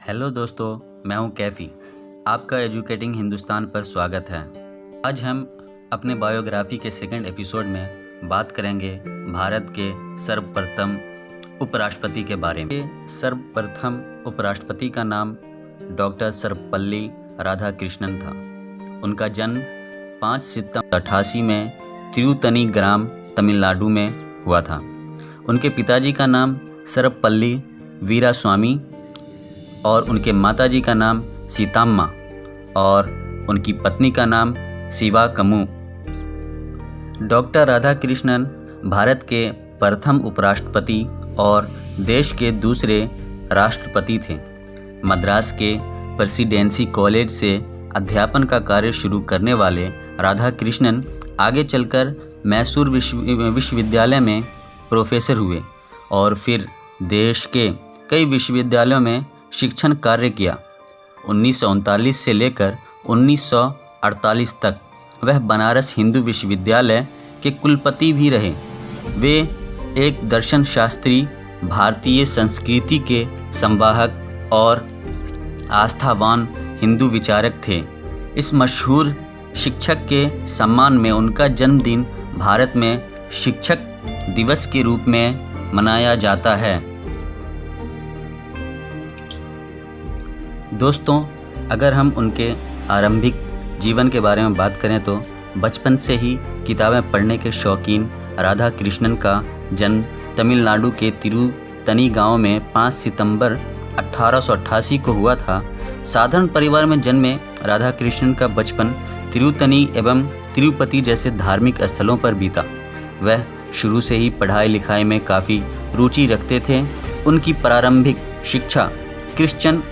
Hello दोस्तों, मैं हूं कैफ़ी। आपका एजुकेटिंग हिंदुस्तान पर स्वागत है। आज हम अपने बायोग्राफी के सेकंड एपिसोड में बात करेंगे भारत के सर्वप्रथम उपराष्ट्रपति के बारे में। सर्वप्रथम उपराष्ट्रपति का नाम डॉक्टर सर्वपल्ली राधाकृष्णन था। उनका जन्म 5 सितंबर 88 में तिरुतनी ग्राम, तमिलनाडु में हुआ था। उनके पिताजी का नाम सर्वपल्ली वीरास्वामी और उनके माताजी का नाम सीताम्मा और उनकी पत्नी का नाम शिवा कमू। डॉक्टर राधाकृष्णन भारत के प्रथम उपराष्ट्रपति और देश के दूसरे राष्ट्रपति थे। मद्रास के प्रेसिडेंसी कॉलेज से अध्यापन का कार्य शुरू करने वाले राधाकृष्णन आगे चलकर मैसूर विश्वविद्यालय में प्रोफेसर हुए और फिर देश के कई विश्वविद्यालयों में शिक्षण कार्य किया। 1939 से लेकर 1948 तक वह बनारस हिंदू विश्वविद्यालय के कुलपति भी रहे। वे एक दर्शन शास्त्री, भारतीय संस्कृति के संवाहक और आस्थावान हिंदू विचारक थे। इस मशहूर शिक्षक के सम्मान में उनका जन्मदिन भारत में शिक्षक दिवस के रूप में मनाया जाता है। दोस्तों, अगर हम उनके आरंभिक जीवन के बारे में बात करें तो बचपन से ही किताबें पढ़ने के शौकीन राधाकृष्णन का जन्म तमिलनाडु के तिरुतनी गांव में 5 सितंबर 1888 को हुआ था। साधारण परिवार में जन्मे राधाकृष्णन का बचपन तिरुतनी एवं तिरुपति जैसे धार्मिक स्थलों पर बीता। वह शुरू से ही पढ़ाई लिखाई में काफ़ी रुचि रखते थे। उनकी प्रारंभिक शिक्षा क्रिश्चियन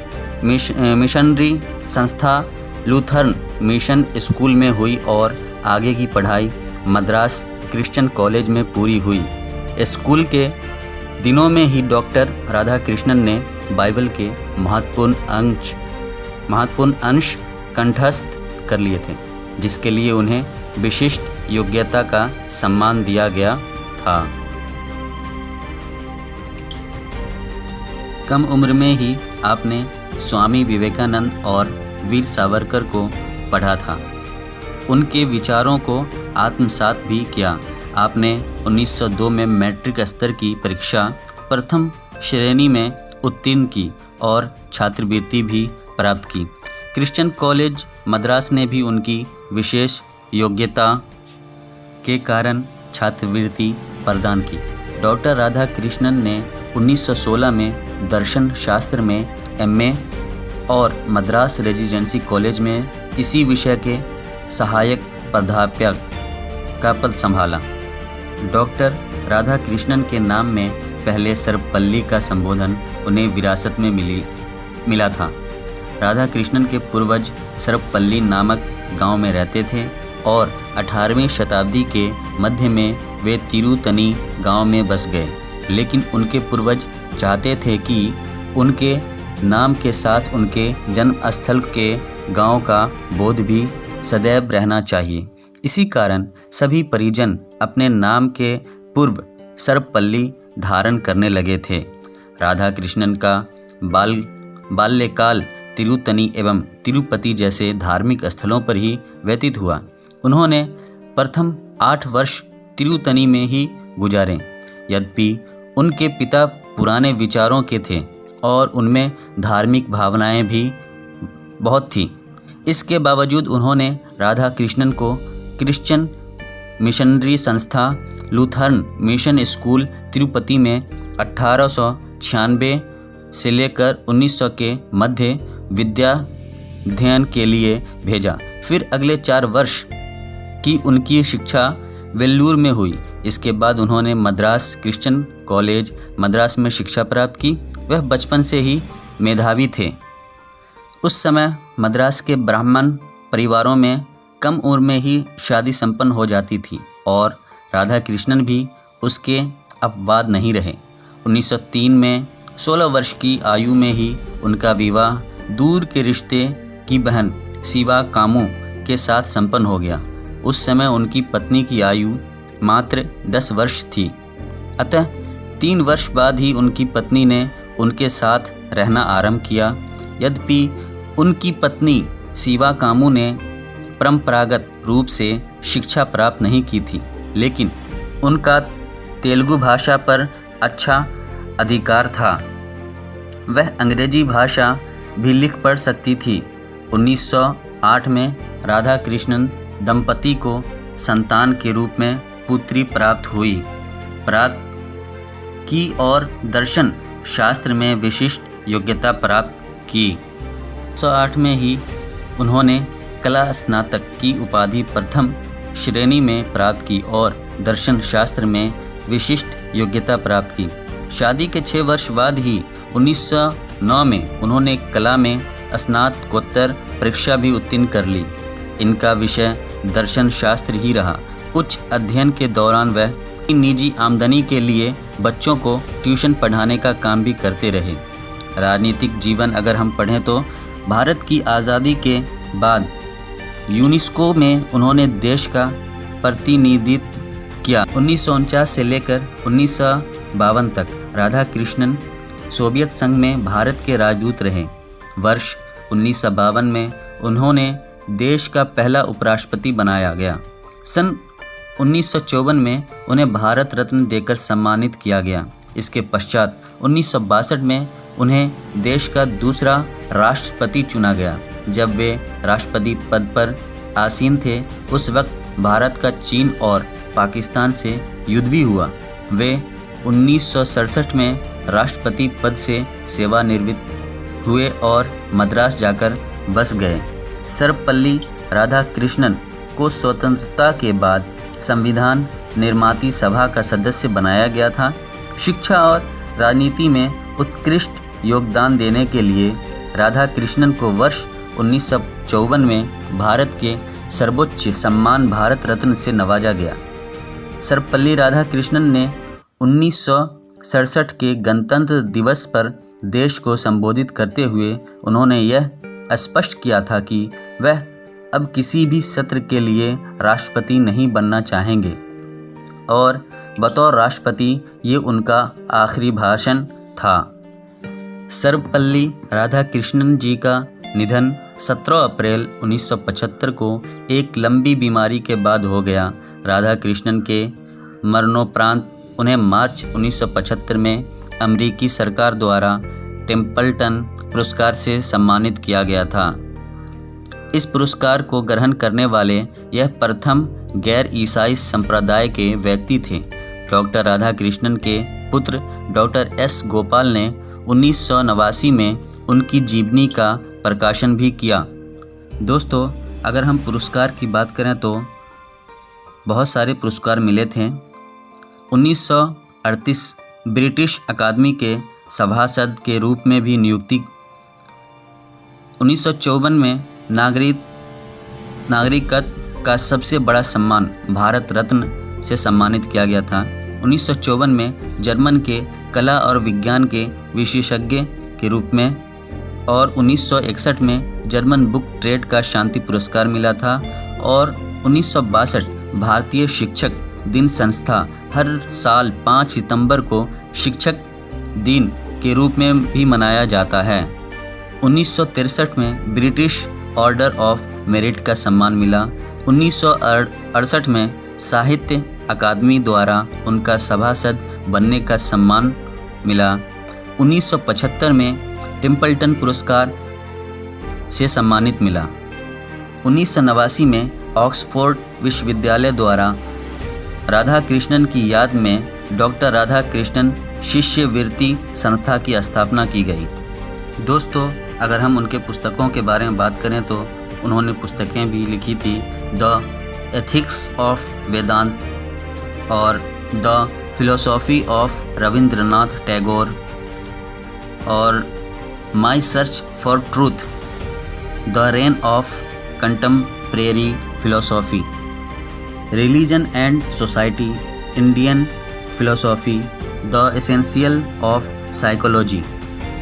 मिशनरी संस्था लूथरन मिशन स्कूल में हुई और आगे की पढ़ाई मद्रास क्रिश्चियन कॉलेज में पूरी हुई। स्कूल के दिनों में ही डॉक्टर राधाकृष्णन ने बाइबल के महत्वपूर्ण अंश कंठस्थ कर लिए थे, जिसके लिए उन्हें विशिष्ट योग्यता का सम्मान दिया गया था। कम उम्र में ही आपने स्वामी विवेकानंद और वीर सावरकर को पढ़ा था। उनके विचारों को आत्मसात भी किया। आपने 1902 में मैट्रिक स्तर की परीक्षा प्रथम श्रेणी में उत्तीर्ण की और छात्रवृत्ति भी प्राप्त की। क्रिश्चियन कॉलेज मद्रास ने भी उनकी विशेष योग्यता के कारण छात्रवृत्ति प्रदान की। डॉक्टर राधाकृष्णन ने 1916 में दर्शन शास्त्र में एमए और मद्रास रेजिडेंसी कॉलेज में इसी विषय के सहायक प्राध्यापक का पद संभाला। डॉक्टर राधाकृष्णन के नाम में पहले सर्वपल्ली का संबोधन उन्हें विरासत में मिला था। राधाकृष्णन के पूर्वज सर्वपल्ली नामक गांव में रहते थे और 18वीं शताब्दी के मध्य में वे तिरुतनी गांव में बस गए। लेकिन उनके पूर्वज चाहते थे कि उनके नाम के साथ उनके जन्म स्थल के गांव का बोध भी सदैव रहना चाहिए। इसी कारण सभी परिजन अपने नाम के पूर्व सर्वपल्ली धारण करने लगे थे। राधाकृष्णन का बाल्यकाल तिरुतनी एवं तिरुपति जैसे धार्मिक स्थलों पर ही व्यतीत हुआ। उन्होंने प्रथम 8 वर्ष तिरुतनी में ही गुजारे। यद्यपि उनके पिता पुराने विचारों के थे और उनमें धार्मिक भावनाएं भी बहुत थीं, इसके बावजूद उन्होंने राधाकृष्णन को क्रिश्चियन मिशनरी संस्था लूथरन मिशन स्कूल तिरुपति में 1896 से लेकर 1900 के मध्य विद्या अध्ययन के लिए भेजा। फिर अगले 4 वर्ष की उनकी शिक्षा वेल्लूर में हुई। इसके बाद उन्होंने मद्रास क्रिश्चियन कॉलेज मद्रास में शिक्षा प्राप्त की। वह बचपन से ही मेधावी थे। उस समय मद्रास के ब्राह्मण परिवारों में कम उम्र में ही शादी संपन्न हो जाती थी और राधाकृष्णन भी उसके अपवाद नहीं रहे। 1903 में 16 वर्ष की आयु में ही उनका विवाह दूर के रिश्ते की बहन शिवा कामू के साथ संपन्न हो गया। उस समय उनकी पत्नी की आयु मात्र 10 वर्ष थी। अतः 3 वर्ष बाद ही उनकी पत्नी ने उनके साथ रहना आरंभ किया। यद्यपि उनकी पत्नी शिवा कामू ने परंपरागत रूप से शिक्षा प्राप्त नहीं की थी, लेकिन उनका तेलुगु भाषा पर अच्छा अधिकार था। वह अंग्रेजी भाषा भी लिख पढ़ सकती थी। 1908 में राधा कृष्णन दंपति को संतान के रूप में पुत्री प्राप्त हुई। प्राग की और दर्शन शास्त्र में विशिष्ट योग्यता प्राप्त की। 1908 में ही उन्होंने कला स्नातक की उपाधि प्रथम श्रेणी में प्राप्त की और दर्शन शास्त्र में विशिष्ट योग्यता प्राप्त की। शादी के 6 वर्ष बाद ही 1909 में उन्होंने कला में स्नातकोत्तर परीक्षा भी उत्तीर्ण कर ली। इनका विषय दर्शन शास्त्र ही रहा। उच्च अध्ययन के दौरान वह निजी आमदनी के लिए बच्चों को ट्यूशन पढ़ाने का काम भी करते रहे। राजनीतिक जीवन अगर हम पढ़ें तो भारत की आज़ादी के बाद यूनेस्को में उन्होंने देश का प्रतिनिधित्व किया। 1949 से लेकर 1952 तक राधा कृष्णन सोवियत संघ में भारत के राजदूत रहे। वर्ष 1952 में उन्होंने देश का पहला उपराष्ट्रपति बनाया गया। सन 1954 में उन्हें भारत रत्न देकर सम्मानित किया गया। इसके पश्चात 1962 में उन्हें देश का दूसरा राष्ट्रपति चुना गया। जब वे राष्ट्रपति पद पर आसीन थे उस वक्त भारत का चीन और पाकिस्तान से युद्ध भी हुआ। वे 1967 में राष्ट्रपति पद से सेवानिवृत्त हुए और मद्रास जाकर बस गए। सर्वपल्ली राधाकृष्णन को स्वतंत्रता के बाद संविधान निर्माती सभा का सदस्य बनाया गया था। शिक्षा और राजनीति में उत्कृष्ट योगदान देने के लिए राधाकृष्णन को वर्ष 1954 में भारत के सर्वोच्च सम्मान भारत रत्न से नवाजा गया। सर्वपल्ली राधाकृष्णन ने 1967 के गणतंत्र दिवस पर देश को संबोधित करते हुए उन्होंने यह स्पष्ट किया था कि वह अब किसी भी सत्र के लिए राष्ट्रपति नहीं बनना चाहेंगे और बतौर राष्ट्रपति ये उनका आखिरी भाषण था। सर्वपल्ली राधाकृष्णन जी का निधन 17 अप्रैल 1975 को एक लंबी बीमारी के बाद हो गया। राधाकृष्णन के मरणोपरांत उन्हें मार्च 1975 में अमेरिकी सरकार द्वारा टेम्पल्टन पुरस्कार से सम्मानित किया गया था। इस पुरस्कार को ग्रहण करने वाले यह प्रथम गैर ईसाई संप्रदाय के व्यक्ति थे। डॉक्टर राधाकृष्णन के पुत्र डॉक्टर एस गोपाल ने 1989 में उनकी जीवनी का प्रकाशन भी किया। दोस्तों, अगर हम पुरस्कार की बात करें तो बहुत सारे पुरस्कार मिले थे। 1938 ब्रिटिश अकादमी के सभासद के रूप में भी नियुक्ति। 1954 में नागरिकत्व का सबसे बड़ा सम्मान भारत रत्न से सम्मानित किया गया था। 1954 में जर्मन के कला और विज्ञान के विशेषज्ञ के रूप में और 1961 में जर्मन बुक ट्रेड का शांति पुरस्कार मिला था और 1962 भारतीय शिक्षक दिन संस्था हर साल 5 सितंबर को शिक्षक दिन के रूप में भी मनाया जाता है। 1963 में ब्रिटिश ऑर्डर ऑफ मेरिट का सम्मान मिला। 1968 में साहित्य अकादमी द्वारा उनका सभासद बनने का सम्मान मिला। 1975 में टेम्पल्टन पुरस्कार से सम्मानित मिला। 1989 में ऑक्सफोर्ड विश्वविद्यालय द्वारा राधाकृष्णन की याद में डॉक्टर राधाकृष्णन शिष्यवृत्ति संस्था की स्थापना की गई। दोस्तों, अगर हम उनके पुस्तकों के बारे में बात करें तो उन्होंने पुस्तकें भी लिखी थी, द एथिक्स ऑफ वेदांत और the philosophy of Rabindranath Tagore और my search for truth, the reign of contemporary philosophy, religion and society, Indian philosophy, the essential of psychology.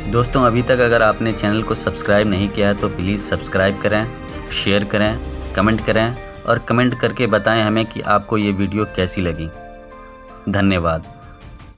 दोस्तों, अभी तक अगर आपने चैनल को सब्सक्राइब नहीं किया है तो प्लीज़ सब्सक्राइब करें, शेयर करें, कमेंट करें और कमेंट करके बताएं हमें कि आपको ये वीडियो कैसी लगी। धन्यवाद।